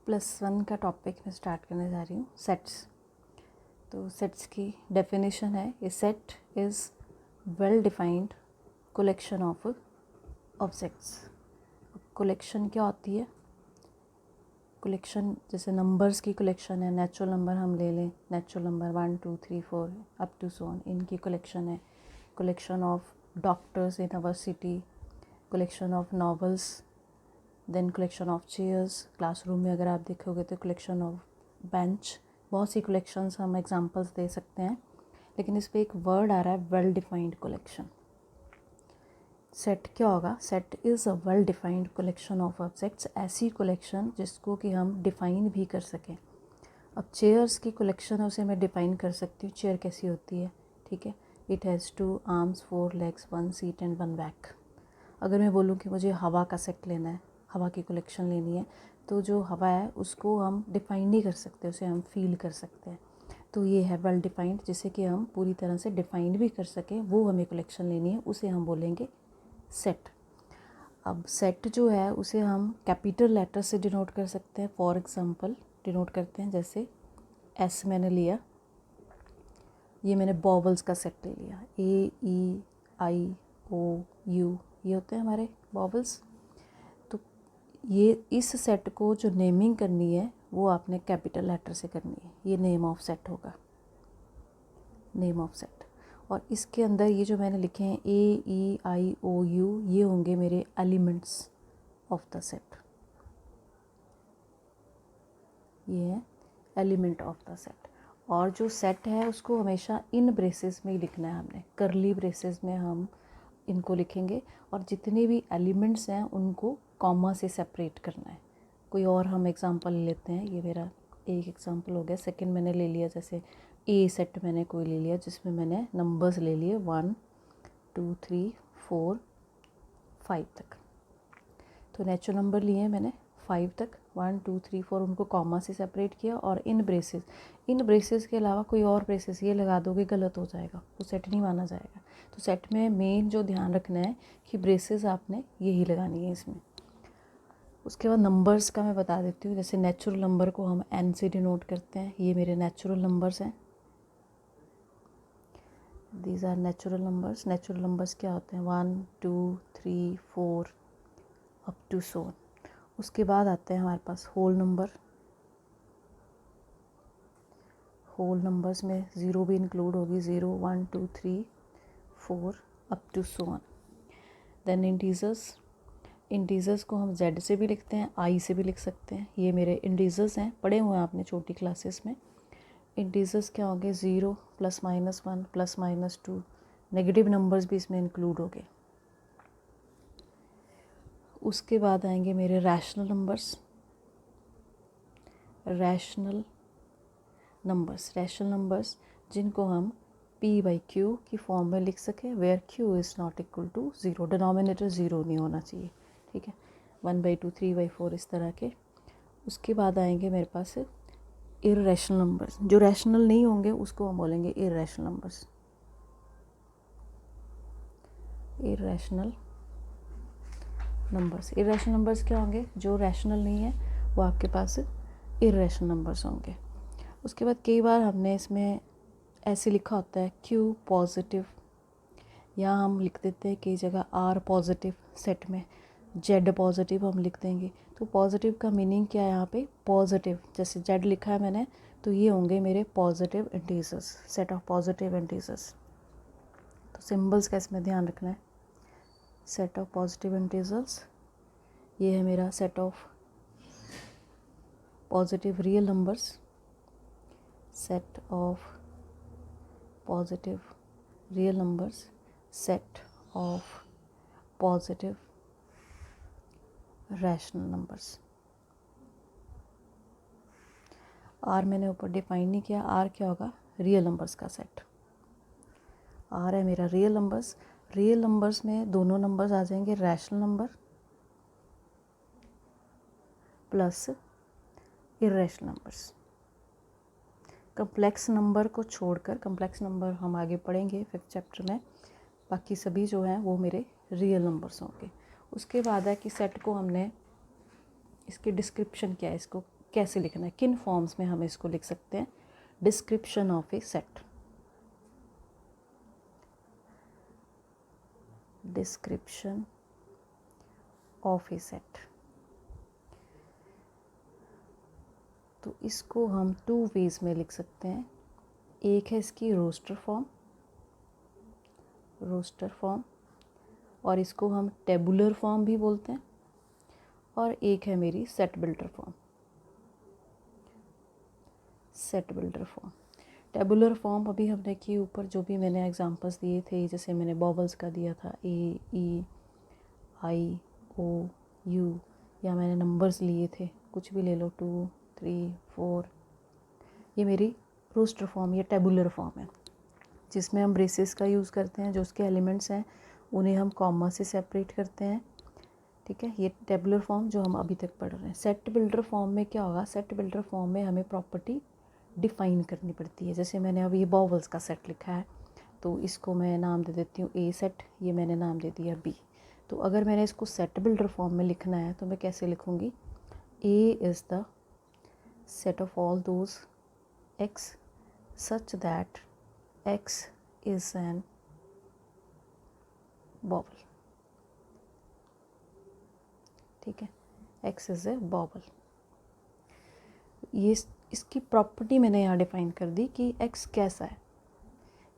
+1 का टॉपिक मैं स्टार्ट करने जा रही हूँ, सेट्स। तो सेट्स की डेफिनेशन है, a set is well defined collection of objects. Collection क्या होती है? कलेक्शन जैसे नंबर्स की कलेक्शन है, नेचुरल नंबर हम ले लें, natural number 1 2 3 4 up to so on, इनकी कलेक्शन है। Collection of doctors in our city, collection of novels, then collection of chairs. Classroom में अगर आप देखोगे तो कलेक्शन ऑफ बेंच, बहुत सी कलेक्शंस हम एग्जांपल्स दे सकते हैं, लेकिन इस पे एक वर्ड आ रहा है, वेल डिफाइंड कलेक्शन। सेट क्या होगा? Set is a well defined collection of objects, ऐसी कलेक्शन जिसको कि हम डिफ़ाइन भी कर सकें। अब चेयर्स की कलेक्शन है, उसे मैं डिफ़ाइन कर सकती हूँ। चेयर कैसी होती है? ठीक है, it has 2 arms 4 legs 1 seat and 1 back. अगर मैं बोलूँ कि मुझे हवा का सेट लेना है, हवा की कलेक्शन लेनी है, तो जो हवा है उसको हम डिफ़ाइन नहीं कर सकते, उसे हम फील कर सकते हैं। तो ये है वेल डिफाइंड, जिसे कि हम पूरी तरह से डिफ़ाइन भी कर सकें, वो हमें कलेक्शन लेनी है, उसे हम बोलेंगे सेट। अब सेट जो है उसे हम कैपिटल लेटर से डिनोट कर सकते हैं। फॉर एग्जांपल डिनोट करते हैं, जैसे एस मैंने लिया, ये मैंने बॉवल्स का सेट ले लिया, ए ई आई ओ यू, ये होते हैं हमारे बॉवल्स। तो ये इस सेट को जो नेमिंग करनी है वो आपने कैपिटल लेटर से करनी है, ये नेम ऑफ सेट होगा, नेम ऑफ सेट। और इसके अंदर ये जो मैंने लिखे हैं ए ई आई ओ यू, ये होंगे मेरे एलिमेंट्स ऑफ द सेट, ये है एलिमेंट ऑफ द सेट। और जो सेट है उसको हमेशा इन ब्रेसेस में ही लिखना है हमने, करली ब्रेसेस में हम इनको लिखेंगे, और जितने भी एलिमेंट्स हैं उनको कॉमा से सेपरेट करना है। कोई और हम एग्जांपल लेते हैं, ये मेरा एक एग्जांपल हो गया। सेकंड मैंने ले लिया, जैसे ए सेट मैंने कोई ले लिया जिसमें मैंने नंबर्स ले लिए 1 2 3 4 5 तक। तो नेचुरल नंबर लिए मैंने 5 तक, 1 2 3 4, उनको कॉमा से सेपरेट किया। और इन ब्रेसेस के अलावा कोई और ब्रेसेस ये लगा दोगे गलत हो जाएगा, तो सेट नहीं माना जाएगा। तो सेट में मेन जो ध्यान रखना है कि ब्रेसेस आपने यही लगानी है इसमें। उसके बाद नंबर्स का मैं बता देती हूँ। जैसे नेचुरल नंबर को हम एन से डिनोट करते हैं, ये मेरे नेचुरल नंबर्स हैं, these are natural numbers. Natural numbers क्या होते हैं? 1 2 3 4 अप टू सो ऑन। उसके बाद आते हैं हमारे पास होल नंबर। होल नंबर्स में ज़ीरो भी इंक्लूड होगी, 0 1 2 3 4 up to so on. Then integers, integers को हम जेड से भी लिखते हैं, आई से भी लिख सकते हैं। ये मेरे इंटीजर्स हैं, पढ़े हुए हैं आपने छोटी क्लासेस में। इंटीजर्स क्या होंगे? 0 +-1 +-2, नेगेटिव नंबर्स भी इसमें इंक्लूड हो गए। उसके बाद आएंगे मेरे रैशनल नंबर्स। रैशनल नंबर्स जिनको हम p/q की फॉर्म में लिख सकें, where q is not equal to 0, denominator 0 नहीं होना चाहिए, ठीक है। 1/2 3/4 इस तरह के। उसके बाद आएंगे मेरे पास इर्रेशनल नंबर्स, जो रैशनल नहीं होंगे उसको हम बोलेंगे इर्रेशनल नंबर्स। इर्रेशनल नंबर्स क्या होंगे? जो रैशनल नहीं है वो आपके पास इर्रेशनल नंबर्स होंगे। उसके बाद कई बार हमने इसमें ऐसे लिखा होता है q पॉजिटिव, या हम लिख देते हैं कई जगह r पॉजिटिव, सेट में z पॉजिटिव हम लिख देंगे। तो पॉजिटिव का मीनिंग क्या है यहाँ पे? पॉजिटिव, जैसे z लिखा है मैंने, तो ये होंगे मेरे positive integers, set of positive integers. तो सिंबल्स का इसमें ध्यान रखना है। सेट ऑफ पॉजिटिव इंटीजर्स, ये है मेरा set of positive real numbers, set of positive real numbers, set of positive rational numbers. R मैंने ऊपर डिफाइन नहीं किया, आर क्या होगा? रियल नंबर्स का सेट। आर है मेरा रियल नंबर्स। रियल नंबर्स में दोनों नंबर्स आ जाएंगे, rational number plus irrational numbers. Complex number को छोड़कर, कम्प्लेक्स नंबर हम आगे पढ़ेंगे 5th चैप्टर में, बाकी सभी जो हैं वो मेरे रियल नंबर्स होंगे। उसके बाद है कि सेट को हमने, इसकी डिस्क्रिप्शन क्या है, इसको कैसे लिखना है, किन फॉर्म्स में हम इसको लिख सकते हैं। Description of A set, description of A set. तो इसको हम 2 वेज में लिख सकते हैं। एक है इसकी रोस्टर फॉर्म, रोस्टर फॉर्म, और इसको हम टेबुलर फॉर्म भी बोलते हैं, और एक है मेरी set builder form, set builder form. Tabular form अभी हमने की ऊपर जो भी मैंने एग्जांपल्स दिए थे, जैसे मैंने बॉबल्स का दिया था ए, ई, आई, ओ, यू, या मैंने नंबर्स लिए थे, कुछ भी ले लो 2, 3, 4, ये मेरी रोस्टर फॉर्म या टेबुलर फॉर्म है, जिसमें हम ब्रेसेस का यूज़ करते हैं। जो उसके एलिमेंट्स हैं उन्हें हम कॉमा से सेपरेट करते हैं, ठीक है। ये टेबुलर फॉर्म जो हम अभी तक पढ़ रहे हैं। सेट बिल्डर फॉर्म में क्या होगा, सेट बिल्डर फॉर्म में हमें प्रॉपर्टी डिफ़ाइन करनी पड़ती है। जैसे मैंने अभी ये बॉवल्स का सेट लिखा है, तो इसको मैं नाम दे देती हूँ ए सेट, ये मैंने नाम दे दिया बी। तो अगर मैंने इसको सेट बिल्डर फॉर्म में लिखना है तो मैं कैसे लिखूँगी, A is the set of all those x such that x is an bobble, ठीक है, एक्स इज़ ए बॉबल। ये इसकी प्रॉपर्टी मैंने यहाँ डिफ़ाइन कर दी कि एक्स कैसा है,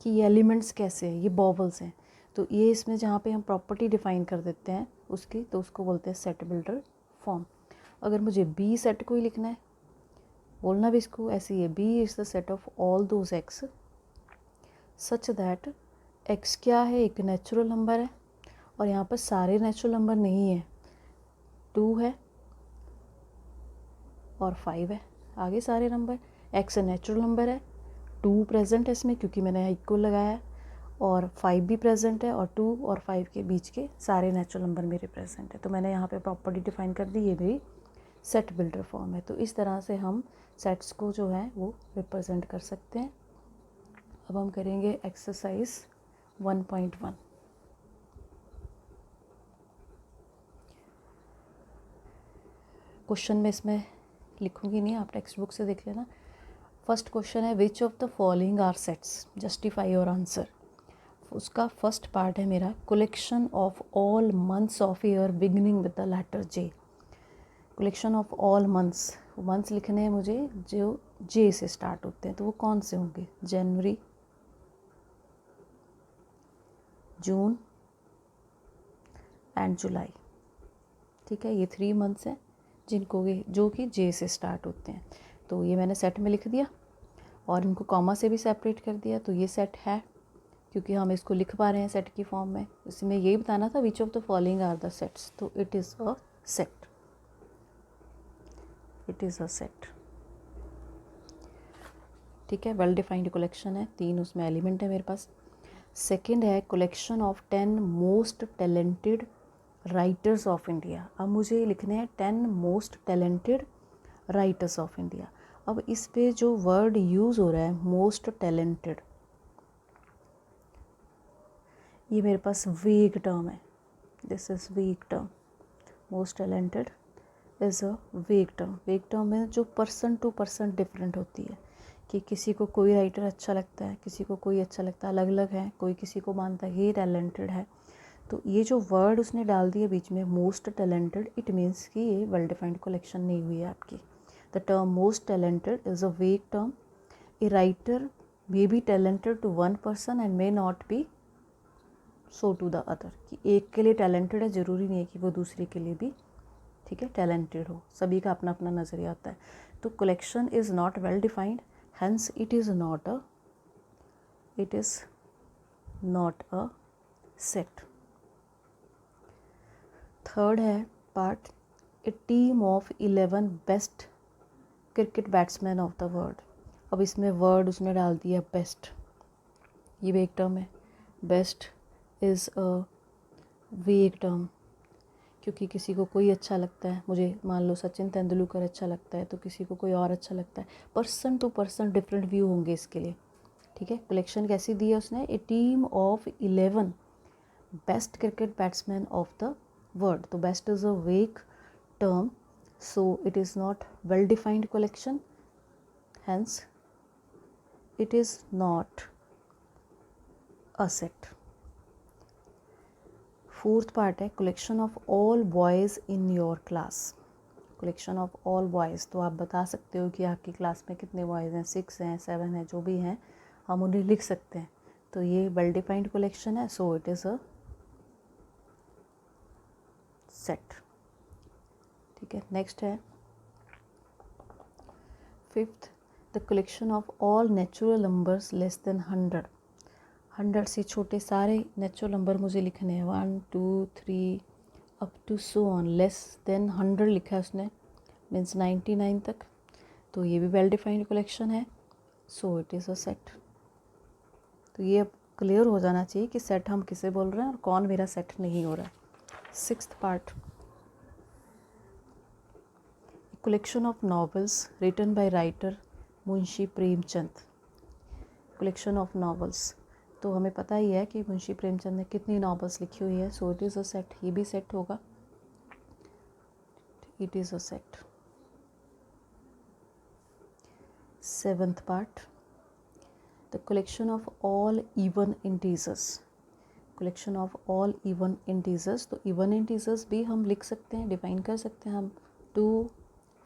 कि ये एलिमेंट्स कैसे हैं, ये बॉबल्स हैं। तो ये इसमें जहाँ पे हम प्रॉपर्टी डिफ़ाइन कर देते हैं उसकी, तो उसको बोलते हैं सेट बिल्डर फॉर्म। अगर मुझे बी सेट को ही लिखना है, बोलना भी इसको ऐसे ही है, B is the set of all those x such that X क्या है, एक नेचुरल नंबर है, और यहाँ पर सारे नेचुरल नंबर नहीं है, 2 है और 5 है, आगे सारे नंबर। एक्स नेचुरल नंबर है, 2 प्रेजेंट है इसमें क्योंकि मैंने इक्वल लगाया है, और 5 भी प्रेजेंट है, और 2 और 5 के बीच के सारे नेचुरल नंबर मेरे प्रेजेंट है। तो मैंने यहाँ पे प्रॉपर्टी डिफाइन कर दी, ये मेरी सेट बिल्डर फॉर्म है। तो इस तरह से हम सेट्स को जो है वो रिप्रेजेंट कर सकते हैं। अब हम करेंगे एक्सरसाइज 1.1। क्वेश्चन में इसमें लिखूंगी नहीं, आप टेक्स्ट बुक से देख लेना। फर्स्ट क्वेश्चन है which of the following are sets, justify your answer. उसका फर्स्ट पार्ट है मेरा collection of all months of year beginning with the letter J. Collection of all months, months लिखने हैं मुझे जो जे से स्टार्ट होते हैं, तो वो कौन से होंगे, जनवरी, जून एंड जुलाई, ठीक है। ये 3 मंथ्स हैं जिनको जो कि जे से स्टार्ट होते हैं। तो ये मैंने सेट में लिख दिया और इनको कॉमा से भी सेपरेट कर दिया। तो ये सेट है क्योंकि हम इसको लिख पा रहे हैं सेट की फॉर्म में। इसमें यही बताना था which of the following are the sets, तो it is a set, it is a set, ठीक है। वेल डिफाइंड कलेक्शन है, 3 उसमें एलिमेंट है मेरे पास। सेकेंड है collection of 10 most talented writers of India. अब मुझे लिखने हैं 10 most talented writers of India. अब इस पे जो वर्ड यूज़ हो रहा है मोस्ट टैलेंटेड, ये मेरे पास वीक टर्म है, this is weak term. Most talented is a weak term. Weak term में जो पर्सन टू पर्सन डिफरेंट होती है, कि किसी को कोई राइटर अच्छा लगता है, किसी को कोई अच्छा लगता है, अलग अलग है, कोई किसी को मानता है ये टैलेंटेड है। तो ये जो वर्ड उसने डाल दिया बीच में मोस्ट टैलेंटेड, इट मीन्स कि ये वेल डिफाइंड कलेक्शन नहीं हुई है आपकी। The term most talented is a weak term. A writer may be talented to one person and may not be so to the other, कि एक के लिए टैलेंटेड है ज़रूरी नहीं है कि वो दूसरे के लिए भी, ठीक है, टैलेंटेड हो। सभी का अपना अपना नज़रिया आता है। तो collection is not well defined, hence it is not a set. Third है part, a team of 11 best cricket batsman of the world. अब इसमें वर्ड उसने डाल दिया बेस्ट, ये वेक टर्म है। Best is a weak term क्योंकि किसी को कोई अच्छा लगता है, मुझे मान लो सचिन तेंदुलकर अच्छा लगता है तो किसी को कोई और अच्छा लगता है, person to person different view होंगे इसके लिए, ठीक है। कलेक्शन कैसी दी है उसने, a team of 11 best cricket batsman of the world. तो best is a weak term so it is not well defined collection, hence it is not a set. Fourth part है collection of all boys in your class. collection of all boys, तो आप बता सकते हो कि आपकी class में कितने बॉयज़ हैं, 6 हैं, 7 हैं, जो भी हैं हम उन्हें लिख सकते हैं. तो ये वेल डिफाइंड कलेक्शन है, so it is a set. ठीक है, नेक्स्ट है fifth, the collection of all natural numbers less than 100. 100 से छोटे सारे नेचुरल नंबर मुझे लिखने हैं, 1 2 3 up to so on. Less than 100 लिखा है उसने, मीन्स 99 तक. तो ये भी वेल डिफाइंड कलेक्शन है, so it is a set. तो ये अब क्लियर हो जाना चाहिए कि सेट हम किसे बोल रहे हैं और कौन मेरा सेट नहीं हो रहा है. Sixth part, collection of novels written by writer Munshi Premchand. Collection of novels, तो हमें पता ही है कि मुंशी प्रेमचंद ने कितनी नॉवेल्स लिखी हुई है, so it is a set. ये भी सेट होगा, it is a set. Seventh part, the collection of all even integers. Collection of all even integers, तो इवन इंटीजर्स भी हम लिख सकते हैं, डिफाइन कर सकते हैं हम. 2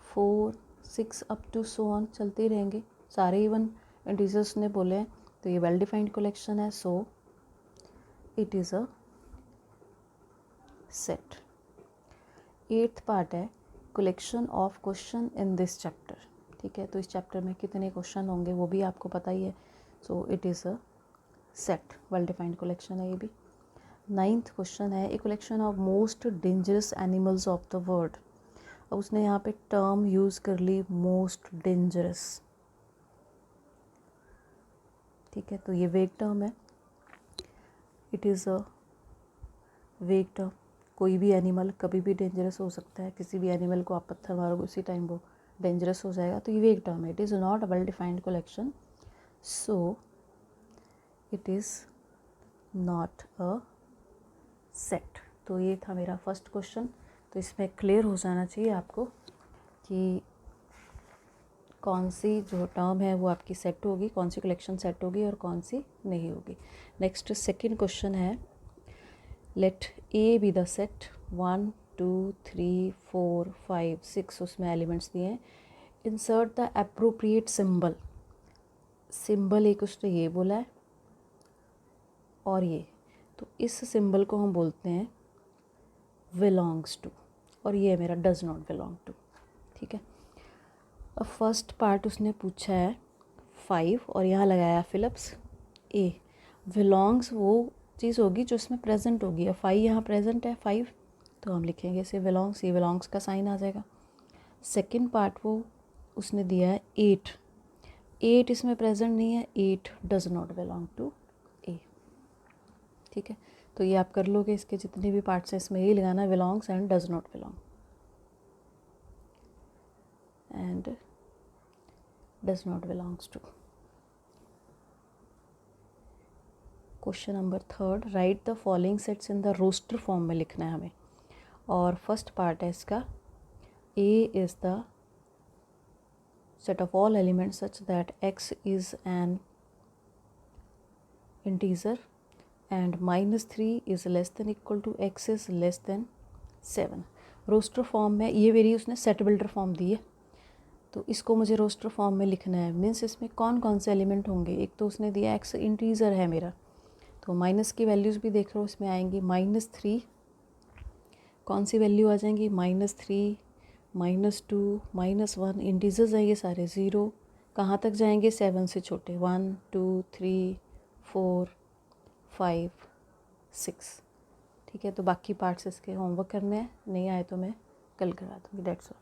4 6 अप टू सो ऑन चलते ही रहेंगे, सारे इवन इंटीजर्स ने बोले हैं. तो ये वेल डिफाइंड कलेक्शन है, so it is a set. Eighth part है collection of question in this chapter. ठीक है, तो इस चैप्टर में कितने क्वेश्चन होंगे वो भी आपको पता ही है, so it is a set. Well defined collection है ये भी. नाइन्थ क्वेश्चन है a collection of most dangerous animals of the world. अब उसने यहाँ पे टर्म यूज़ कर ली, मोस्ट डेंजरस. ठीक है, तो ये वेग टर्म है, इट इज़ अ वेग टर्म. कोई भी एनिमल कभी भी डेंजरस हो सकता है, किसी भी एनिमल को आप पत्थर मारोगे उसी टाइम वो डेंजरस हो जाएगा, तो ये वेग टर्म है. It is not a well defined collection, so it is not a set. तो ये था मेरा फर्स्ट क्वेश्चन. तो इसमें क्लियर हो जाना चाहिए आपको कि कौन सी जो टर्म है वो आपकी सेट होगी, कौन सी कलेक्शन सेट होगी और कौन सी नहीं होगी. नेक्स्ट सेकंड क्वेश्चन है, let A B the set 1 2 3 4 5 6, उसमें एलिमेंट्स दिए हैं. Insert the appropriate symbol. Symbol एक उसने ये बोला है और ये, तो इस सिंबल को हम बोलते हैं बिलोंग्स टू, और ये मेरा डज नॉट बिलोंग टू. ठीक है, अब फर्स्ट पार्ट उसने पूछा है 5 और यहाँ लगाया फिलिप्स ए. बिलोंग्स वो चीज़ होगी जो इसमें प्रेजेंट होगी. अब 5 यहाँ प्रेजेंट है 5, तो हम लिखेंगे इसे बिलोंग्स, ये बिलोंग्स का साइन आ जाएगा. सेकंड पार्ट वो उसने दिया है 8. 8 इसमें प्रेजेंट नहीं है, 8 डज नॉट बिलोंग टू ए. ठीक है, तो ये आप कर लोगे, इसके जितने भी पार्ट्स हैं इसमें यही लगाना, belongs and does not belong and does not belongs to. Question number third, write the following sets in the roster form में लिखना है हमें. और फर्स्ट पार्ट है इसका, A is the set of all elements such that x is an integer and -3 is less than equal to x is less than 7. Roster form में ये मेरी उसने सेट बिल्डर फॉर्म दी है, तो इसको मुझे रोस्टर फॉर्म में लिखना है. मीन्स इसमें कौन कौन से एलिमेंट होंगे. एक तो उसने दिया x इंटीजर है मेरा, तो माइनस की वैल्यूज़ भी देख लो इसमें आएंगी. -3 कौन सी वैल्यू आ जाएंगी, -3 -2 -1, इंटीजर्स हैं ये सारे. 0 कहाँ तक जाएंगे, 7 से छोटे, 1 2 3 4 5 6. ठीक है, तो बाकी पार्ट्स इसके होमवर्क करने हैं, नहीं आए तो मैं कल करा दूँगी. That's all.